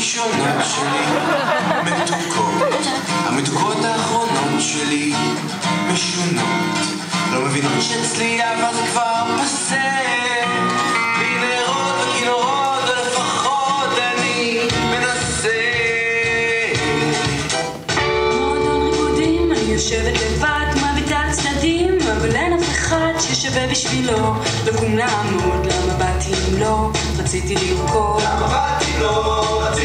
הראשונות שלי מתוקות, המתוקות האחרונות שלי משונות, לא מבינות שאצלי אהבה זה כבר פסה, בלי נרות וכינורות ולפחות אני מנסה. מועדון ריקודים, אני יושבת לבד, מביטה על צדדים, אבל אין אף אחד ששווה בשבילו לקום לעמוד, למה באתי אם לא רציתי לרקוד, למה באתי לא רציתי